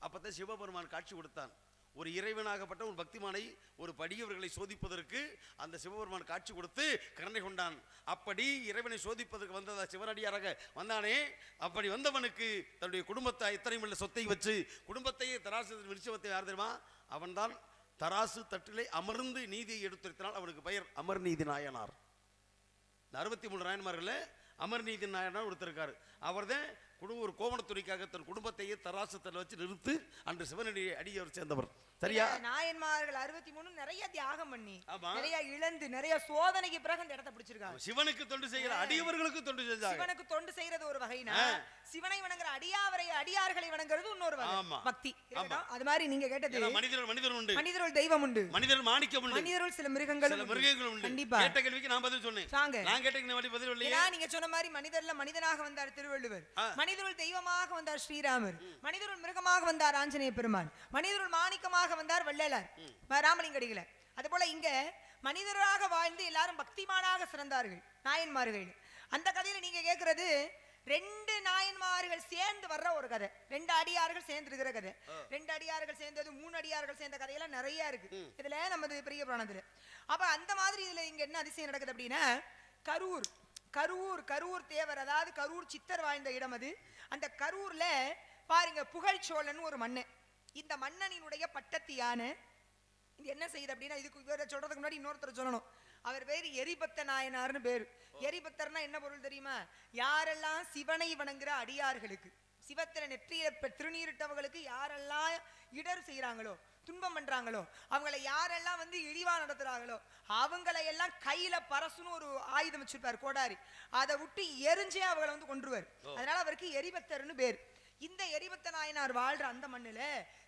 அப்பதான் சிவபெருமான் காட்சி கொடுத்தான். ஒரு இறைவனாகப்பட்ட ஒரு பக்திமானை, ஒரு படியவர்களை சோதிப்பதற்கு அந்த சிவபெருமான் காட்சி கொடுத்து கருணை கொண்டான். அப்படி இறைவனை சோதிப்பதற்கு வந்ததா சிவனடியாராக வந்தானே, அப்படி வந்தவனுக்கு தன்னுடைய குடும்பத்தை இத்தனையும் உள்ள சொத்தை வச்சு குடும்பத்தையே தராசு விரிச்சவத்தை யார் தெரியுமா, அவன்தான் தராசு தட்டிலே அமர்ந்து நீதியை எடுத்திருத்தினால் அவனுக்கு பெயர் அமர்நீதி நாயனார். 63 நாயன்மார்கள் அமர்நீதி நாயனார் ஒருத்தர் இருக்காரு. அவர் தான் ஒரு கோவணத்துறைக்காக தன் குடும்பத்தையே தராசத்தில் வச்சு நிறுத்து அன்று சிவனடி அடியவர் சேர்ந்தவர். சரியா, நாயன்மார்கள் 63 நிறைய தியாகம் பண்ணி, நிறைய இழந்து, நிறைய சோதனைக்கு பிறகு அந்த இடத்தை பிடிச்சிருக்காங்க. சிவனுக்கு தொண்டு செய்யற அடியவர்களுக்கு தொண்டு செஞ்சாங்க. சிவனுக்கு தொண்டு செய்யறது ஒரு வகைனா, சிவனை வணங்குற அடியார்களை வணங்குறது இன்னொரு வகை பக்தி. அது மாதிரி நீங்க கேட்டது, மனிதர் உண்டு, மனிதருள் தெய்வம் உண்டு, மனிதர் மாணிக்கம் உண்டு, மனிதருள் சில மிருகங்கள் உண்டு. கண்டிப்பா கேட்ட கேள்விக்கு நான் பதில் சொன்னேன். நான் கேட்ட பதில் இல்லையா, நீங்க சொன்ன மாதிரி மனிதர்ல மனிதனாக வந்தார் திருவள்ளுவர், மனிதருள் தெய்வமாக வந்தார் ஸ்ரீராமர், மனிதருள் மிருகமாக வந்தார் ஆஞ்சநேய பெருமான், மனிதருள் மாணிக்கமாக வந்தார் வள்ளலார் ராமலிங்கடிகளார். அது போல இங்க மனிதராக வாழ்ந்து எல்லாரும் பக்திமானாக சிறந்தார்கள் நாயன்மார்கள். அந்த கதையில நீங்க கேட்கறது 2 நாயன்மார்கள் சேர்ந்து வர்ற ஒரு கதை, 2 அடியார்கள் சேர்ந்து இருக்கிற கதை. 2 அடியார்கள் சேர்ந்தது, 3 அடியார்கள் சேர்ந்த கதையெல்லாம் நிறைய இருக்கு இதுல நமது பெரிய புராணத்துல. அப்ப அந்த மாதிரி இதுல இங்க என்ன அதிசயம் நடக்குது அப்படின்னா, கரூர் தேவர், அதாவது கரூர் சித்தர் வாழ்ந்த இடம் அது. அந்த கரூர்ல பாருங்க புகழ்ச்சோழன் ஒரு மன்னன். இந்த மன்னனினுடைய பட்டத்து யானை இது என்ன செய்யுது அப்படின்னா, இதுக்கு இவரை சொல்றதுக்கு முன்னாடி இன்னொருத்தர் சொல்லணும். அவர் பேரு எரிபத்த நாயனார்னு பேரு. எரிபத்தர்னா என்ன பொருள் தெரியுமா, யாரெல்லாம் சிவனை வணங்குற அடியார்களுக்கு, சிவத்தில நெற்றியில திருநீரிட்டவர்களுக்கு யாரெல்லாம் இடர் செய்யறாங்களோ, துன்பம் பண்றாங்களோ, அவங்களை யாரெல்லாம் வந்து இழிவா நடத்துறாங்களோ, அவங்களை எல்லாம் கையில பரசுன்னு ஒரு ஆயுதம் வச்சிருப்பார் கோடாரி, அதை விட்டு எரிஞ்சே அவங்களை வந்து கொன்றுவார். அதனால அவருக்கு எரிபத்தர்னு பேர். இந்த எரிபத்த நாயனார் வாழ்ற அந்த மண்ணுல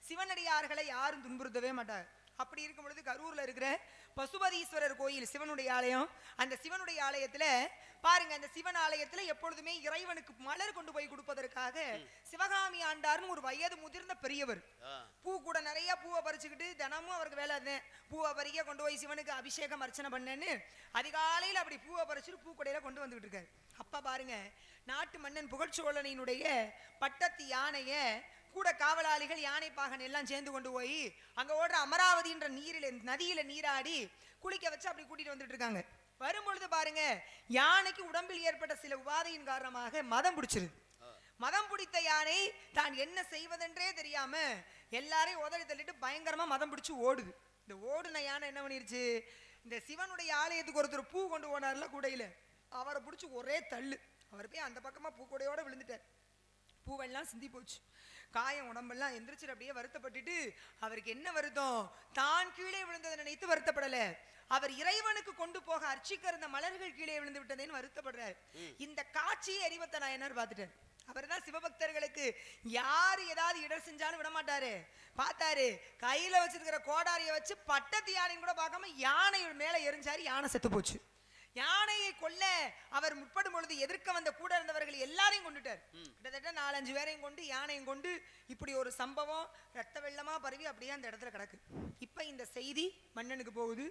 சிவனடியார்களை யாரும் துன்புறுத்தவே மாட்டார். அப்படி இருக்கும் பொழுது கரூர்ல இருக்கிற பசுபதீஸ்வரர் கோயில் சிவனுடைய ஆலயம். அந்த சிவனுடைய ஆலயத்துல பாருங்க, அந்த சிவன் ஆலயத்துல எப்பொழுதுமே இறைவனுக்கு மலர் கொண்டு போய் கொடுப்பதற்காக சிவகாமி ஆண்டார்னு ஒரு வயது முதிர்ந்த பெரியவர், பூ கூட நிறைய பூவை பறிச்சுக்கிட்டு தினமும் அவருக்கு வேலை இருந்தேன், பூவை பறிக்க கொண்டு போய் சிவனுக்கு அபிஷேகம் அர்ச்சனை பண்ணேன்னு அதிகாலையில் அப்படி பூவை பறிச்சுட்டு பூக்கடையில கொண்டு வந்துகிட்டு இருக்காரு. அப்ப பாருங்க, நாட்டு மன்னன் புகழ்ச்சோழனினுடைய பட்டத்து யானைய கூட காவலாளிகள் யானை பாகன் எல்லாம் சேர்ந்து கொண்டு போய் அங்க ஓடுற அமராவதின்ற நதியில நீராடி குளிக்க வச்சு அப்படி கூட்டிட்டு வந்துட்டு இருக்காங்க. வரும்பொழுது பாருங்க, யானைக்கு உடம்பில் ஏற்பட்ட சில உபாதையின் காரணமாக மதம் பிடிச்சிருது. மதம் பிடித்த யானை தான் என்ன செய்வதென்றே தெரியாம எல்லாரையும் உதறி தள்ளிட்டு பயங்கரமா மதம் பிடிச்சு ஓடுது. இந்த ஓடுன யானை என்ன பண்ணிருச்சு, இந்த சிவனுடைய ஆலயத்துக்கு ஒருத்தர் பூ கொண்டு போனார்ல கூடையில, அவரை பிடிச்சி ஒரே தள்ளு. அவர் போய் அந்த பக்கமா பூக்கூடையோட விழுந்துட்டார். பூவெல்லாம் சிந்தி போச்சு, காயம் உடம்பெல்லாம் எந்திரிச்சு அப்படியே வருத்தப்பட்டுட்டு, அவருக்கு என்ன வருத்தம், தான் கீழே விழுந்ததை நினைத்து வருத்தப்படல, அவர் இறைவனுக்கு கொண்டு போக அர்ச்சிக்க இருந்த மலர்கள் கீழே விழுந்து விட்டதேன்னு வருத்தப்படுறாரு. இந்த காட்சியை அறிவத்த நாயனார் பார்த்துட்டார். அவர் தான் சிவபக்தர்களுக்கு யாரு ஏதாவது இடர் செஞ்சாலும் விட மாட்டாரு. பார்த்தாரு, கையில வச்சிருக்கிற கோடாரியை வச்சு பட்டத்து யானையும் கூட பார்க்காம யானை மேல எரிஞ்சாரு. யானை செத்து போச்சு. யானையை கொல்ல அவர் முற்படும் பொழுது எதிர்க்க வந்த கூட இருந்தவர்கள் எல்லாரையும் கொண்டுட்டார். கிட்டத்தட்ட 4-5 பேரையும் கொண்டு யானையும் கொண்டு இப்படி ஒரு சம்பவம் ரத்த வெள்ளமா பரவி அப்படியே அந்த இடத்துல கிடக்கு. இப்ப இந்த செய்தி மன்னனுக்கு போகுது.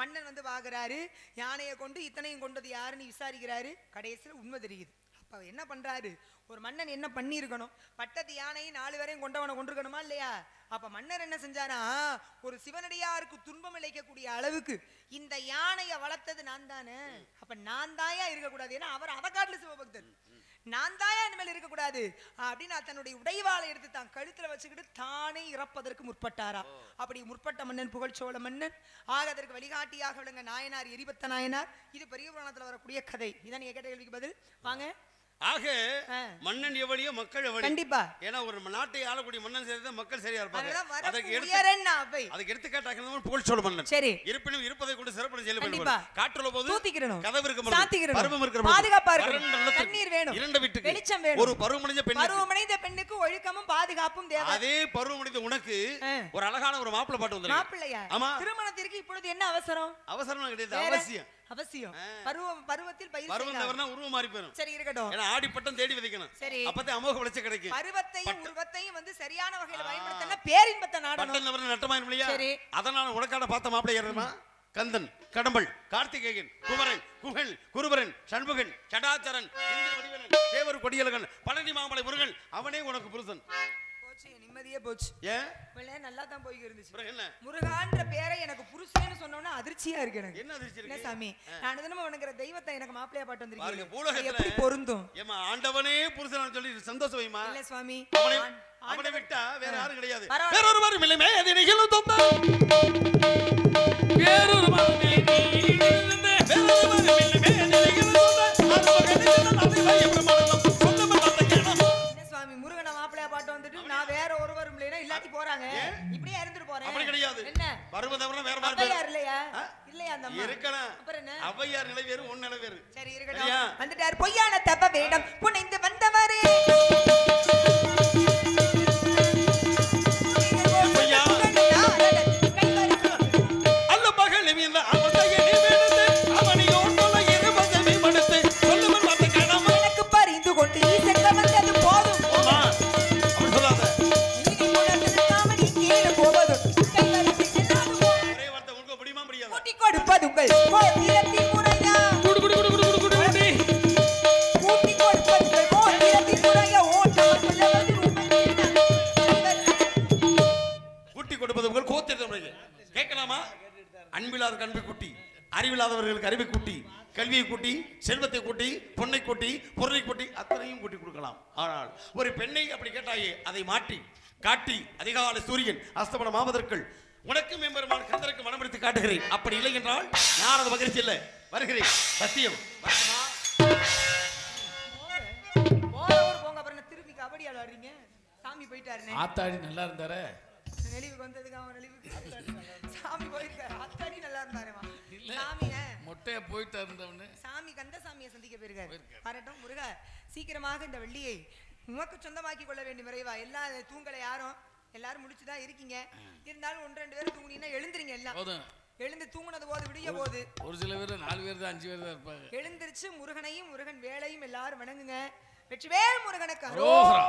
மன்னன் வந்து பாக்குறாரு, யானையை கொண்டு இத்தனையும் கொண்டது யாருன்னு விசாரிக்கிறாரு. கடைசியில் உண்மை தெரியுது. அப்ப என்ன பண்றாரு, ஒரு மன்னன் என்ன பண்ணி இருக்கணும், பட்டத்து யானையை 4 பேரையும் கொண்டவனை கொண்டிருக்கணுமா இல்லையா? அப்ப மன்னர் என்ன செஞ்சாரா, ஒரு சிவனடியாருக்கு துன்பம் இழைக்கக்கூடிய அளவுக்கு இந்த யானையை வளர்த்தது நான் தானே, அப்ப நான் தாயா இருக்கக்கூடாது, ஏன்னா அவர் அதை காட்டுல சிவபக்தர், நான் தாயா இனிமேல் இருக்கக்கூடாது அப்படின்னு தன்னுடைய உடைவாளை எடுத்து தான் கழுத்துல வச்சுக்கிட்டு தானே இறப்பதற்கு முற்பட்டாரா. அப்படி முற்பட்ட மன்னன் புகழ்ச்சோழ மன்னன். ஆக அதற்கு வழிகாட்டியாக விளங்க நாயனார் எரிபத்த நாயனார். இது பெரிய புராணத்துல வரக்கூடிய கதை. இதான் நீங்க கேட்ட கேள்விக்கு பதில். வாங்க. ஆக மன்னன் எவழியோ மக்கள் எவழி. கண்டிப்பா. ஏன்னா ஒரு நாட்டை ஆளக்கூடிய மன்னன் சரிதான் மக்கள் சரியா இருப்பாங்க. அதுக்கு எடுத்துக்காட்டாக புகழ்ச்சோழ மன்னன். சரி, இருப்பினும் இருப்பதை கொண்டு சிறப்பு செயல்படுவார். காற்றுள்ள போது தூத்திக்கிறணும், கதவு இருக்க சாத்திக்கிறணும், பருவம் இருக்கிற பாதுகாப்பா இருக்கணும், தண்ணீர் வேணும், இரண்டு வீட்டுக்கு வெளிச்சம் வேணும், ஒரு பருவமடைந்த பெண், பருவமடைந்த பெண்ணுக்கு ஒழுக்கமும் பாதுகாப்பும் தேவை. அதே பருவமடைந்த உனக்கு ஒரு அழகான ஒரு மாப்பிள்ளை பாட்டு வந்திருக்கு. மாப்பிள்ளையா? ஆமா. திருமணத்திற்கு இப்பொழுது என்ன அவசரம்? அவசரம் கிடையாது, அவசியம். அவசியம். பருவத்தில் பயிர் பருவம் தவறுனா உருவம் மாறி போயிடும். சரி, இருக்கட்டும். ஏன்னா ஆடிப்பட்டம் தேடி விதைக்கணும். சரி, அப்பதான் அமோக விளைச்சல் கிடைக்கும். பருவத்தையும் உருவத்தையும் வந்து சரியான வகையில் பயன்படுத்தினா பேரின்பத்தை நாடணும். பட்டம் தவறு நட்டமாயிரும் இல்லையா? சரி, அதனால உனக்கான பார்த்த மாப்பிள்ளை ஏறணுமா? கந்தன், கடம்பள், கார்த்திகேயன், குமரன், குகன், குருபரன், சண்முகன், சடாச்சரன், சேவர், கொடியலகன், பழனி மாமலை முருகன், அவனே உனக்கு புருஷன். நிம்மதியே போச்சு. ஏன் நல்லா தான் போய் இருந்துச்சு. என்ன முருகான்ற பேரை எனக்கு புருஷன்னு சொன்னோன்னா அதிர்ச்சியா இருக்கு எனக்கு. என்ன அதிர்ச்சி இருக்கு? சாமி, நான் தினமும் உனக்கு தெய்வத்தை எனக்கு மாப்பிளையா பாட்டு வந்திருக்கீங்க. பூலோகத்துல எப்படி பொருந்தும்? ஏமா ஆண்டவனே புருஷன் சொல்லி சந்தோஷம் வைமா. இல்ல சுவாமி, அவனை விட்டா வேற யாரும் கிடையாது. வேற ஒருவரும் இல்லை. மேதி நிகழும் தொம்ப வேற ஒருவரும் இல்லை. வேற ஒருவரும் இல்லை. மேதி நிகழும் தொம்ப அது வகை பிரமாணம் சொந்தமா வந்தேன். என்ன சுவாமி, முருகனை மாப்பிளையா பாட்டு வந்துட்டு நான் வேற ஒருவரும் இல்லைனா இல்லாட்டி போறாங்க. இப்படியே இருந்துட்டு போறேன். அப்படி கிடையாது. என்ன பருவதவன வேற மாதிரி அவையார் இல்லையா? இல்லையா அந்த அம்மா? இருக்கலாம். அப்புறம் என்ன? அவையார் நிலை வேறு, உன் நிலை வேறு. சரி, இருக்கட்டும். வந்துட்டார் பொய்யான தப்ப வேடம் புனைந்து வந்தவரே. அன்பில்லாத அன்பை கூட்டி, அறிவில்லாதவர்களுக்கு அறிவை கூட்டி, கல்வியை கூட்டி, செல்வத்தை கூட்டி, பொன்னை கூட்டி, பொருளை கூட்டி, அத்தனையும் கூட்டி கொடுக்கலாம். ஆனால் ஒரு பெண்ணை அப்படி கேட்டாயே, அதை மாற்றி காட்டி அதிகாலை சூரியன் அஸ்தமனம் ஆவதற்குள் உனக்கும் எம்பெருமான் கந்தருக்கு மனமெடுத்து காட்டுகிறேன். அப்படி இல்லை என்றால் யார் அது மகிழ்ச்சி இல்லை. வருகிறேன், சத்தியம். திருப்பி கபடி விளையாடுறீங்க. சாமி போயிட்டாரு. ஆத்தாடி நல்லா இருந்தாரு. நெளிவுக்கு வந்ததுக்கு அவன் நெளிவுக்கு சாமி போயிருக்காரு. ஆத்தாடி நல்லா இருந்தாருமா சாமிய மொட்டையா போயிட்டு இருந்தவனு சாமி கந்தசாமியை சந்திக்க போயிருக்காரு. வரட்டும் முருகா, சீக்கிரமாக இந்த வெள்ளியை உமக்கு சொந்தமாக்கி கொள்ள வேண்டும் விரைவா. எல்லாம் தூங்கலை, யாரும் எல்லாரும் முடிச்சுதான் இருக்கீங்க. இருந்தாலும் 1-2 பேர் தூங்குனீங்கன்னா எழுந்துறீங்க. எல்லாம் எழுந்து தூங்குனது போது விடிய போது ஒரு சில பேர் 4 பேர் தான் 5 பேர் தான் இருப்பாங்க. எழுந்திருச்சு முருகனையும் முருகன் வேலையும் எல்லாரும் வணங்குங்க. வெற்றிவேல் முருகனுக்கு அரோகரா.